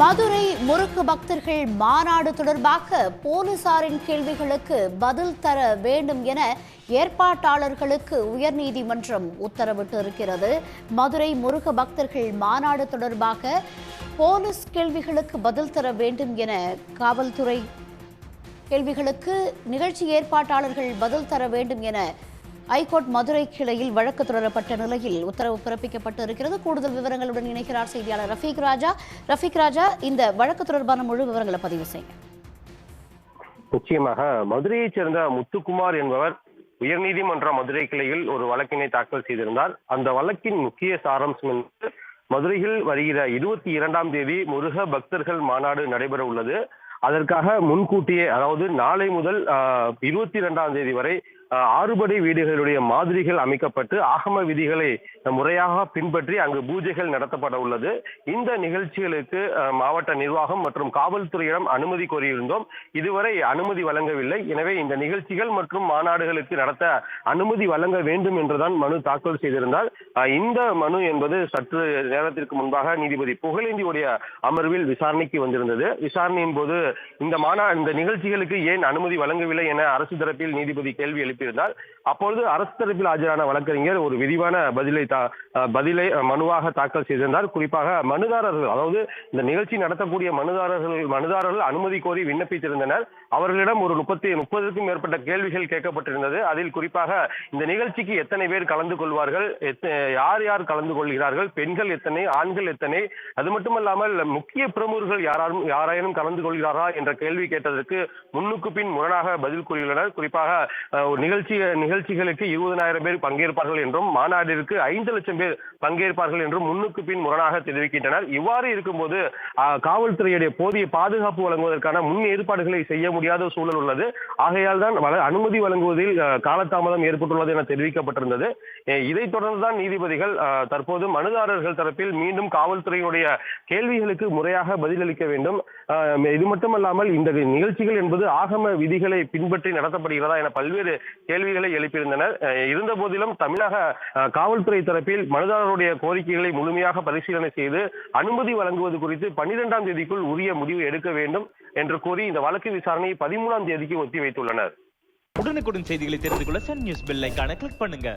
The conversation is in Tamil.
மதுரை முறுக்கு பக்தர்கள் மாநாடு தொடர்பாக போலீசாரின் கேள்விகளுக்கு பதில் தர வேண்டும் என ஏற்பாட்டாளர்களுக்கு உயர்நீதிமன்றம் உத்தரவிட்டு இருக்கிறது. மதுரை முருக பக்தர்கள் மாநாடு தொடர்பாக போலீஸ் கேள்விகளுக்கு பதில் தர வேண்டும் என காவல்துறை கேள்விகளுக்கு நிகழ்ச்சி ஏற்பாட்டாளர்கள் பதில் தர வேண்டும் என ஐகோர்ட் மதுரை கிளையில் வழக்கு தொடரப்பட்ட நிலையில் உத்தரவு பிறப்பிக்கப்பட்டு இருக்கிறது. கூடுதல் விவரங்களுடன் இணைக்கிறார் செய்தியாளர் ரஃபீக் ராஜா. இந்த வழக்கு தொடர்பான முழு விவரங்களை பதிவு செய்யுங்க. நிச்சயமாக மதுரையைச் சேர்ந்த முத்துக்குமார் என்பவர் உயர்நீதிமன்ற மதுரை கிளையில் ஒரு வழக்கினை தாக்கல் செய்திருந்தார். அந்த வழக்கின் முக்கிய சாராம்சம் என்பது மதுரையில் வருகிற 22ஆம் தேதி முருக பக்தர்கள் மாநாடு நடைபெற உள்ளது. அதற்காக முன்கூட்டியே, அதாவது நாளை முதல் 22ஆம் தேதி வரை 6 படை வீடுகளுடைய மாதிரிகள் அமைக்கப்பட்டு ஆகம விதிகளை முறையாக பின்பற்றி அங்கு பூஜைகள் நடத்தப்பட உள்ளது. இந்த நிகழ்ச்சிகளுக்கு மாவட்ட நிர்வாகம் மற்றும் காவல்துறையிடம் அனுமதி கோரியிருந்தோம். இதுவரை அனுமதி வழங்கவில்லை. எனவே இந்த நிகழ்ச்சிகள் மற்றும் மாநாடுகளுக்கு நடத்த அனுமதி வழங்க வேண்டும் என்றுதான் மனு தாக்கல் செய்திருந்தால், இந்த மனு என்பது சற்று நேரத்திற்கு முன்பாக நீதிபதி புகழேந்தியுடைய அமர்வில் விசாரணைக்கு வந்திருந்தது. விசாரணையின் போது இந்த நிகழ்ச்சிகளுக்கு ஏன் அனுமதி வழங்கவில்லை என அரசு தரப்பில் நீதிபதி கேள்வி எழுப்பியிருந்தால், அப்பொழுது அரசு தரப்பில் ஆஜரான வழக்கறிஞர் ஒரு விரிவான பதிலை மனுவாக தாக்கல் செய்திருந்தார். குறிப்பாக மனுதாரர்கள், அதாவது இந்த நிகழ்ச்சி நடத்தக்கூடிய மனுதாரர்கள் அனுமதி கோரி விண்ணப்பித்திருந்தனர். அவர்களிடம் ஒரு 30க்கும் மேற்பட்ட கேள்விகள் கேட்கப்பட்டிருந்தது. அதில் குறிப்பாக இந்த நிகழ்ச்சிக்கு எத்தனை பேர் கலந்து கொள்வார்கள், யார் யார் கலந்து கொள்கிறார்கள், பெண்கள் எத்தனை, ஆண்கள் எத்தனை, அது மட்டுமல்லாமல் முக்கிய பிரமுகர்கள் யாராயினும் கலந்து கொள்கிறாரா என்ற கேள்வி கேட்டதற்கு முன்னுக்கு பின் முரணாக பதில் கூறியுள்ளனர். குறிப்பாக நிகழ்ச்சிகளுக்கு 20,000 பேர் பங்கேற்பார்கள் என்றும் மாநாட்டிற்கு 5 லட்சம் பேர் பங்கேற்பார்கள் என்றும் முன்னுக்கு பின் முரணாக தெரிவிக்கின்றனர். இவ்வாறு இருக்கும்போது காவல்துறையுடைய போதிய பாதுகாப்பு வழங்குவதற்கான முன் ஏற்பாடுகளை செய்ய முடியாத சூழல் உள்ளது. ஆகையால் தான் அனுமதி வழங்குவதில் காலதாமதம் ஏற்பட்டுள்ளது என தெரிவிக்கப்பட்டிருந்தது. இதைத் தொடர்ந்துதான் நீதிபதிகள் தற்போது மனுதாரர்கள் தரப்பில் மீண்டும் காவல்துறையினுடைய கேள்விகளுக்கு முறையாக பதிலளிக்க வேண்டும், இது மட்டுமல்லாமல் இந்த நிகழ்ச்சிகள் என்பது ஆகம விதிகளை பின்பற்றி நடத்தப்படுகிறதா என பல்வேறு கேள்விகளை எழுப்பியிருந்தனர். இருந்த போதிலும் தமிழக காவல்துறை தரப்பில் மனுதாரருடைய கோரிக்கைகளை முழுமையாக பரிசீலனை செய்து அனுமதி வழங்குவது குறித்து 12ஆம் தேதிக்குள் உரிய முடிவு எடுக்க வேண்டும் என்று கூறி இந்த வழக்கு விசாரணையை 13ஆம் தேதிக்கு ஒத்திவைத்துள்ளனர். உடனுக்குடன் செய்திகளை தெரிந்து கொள்ள சன் நியூஸ் பெல் ஐகானை கிளிக் பண்ணுங்க.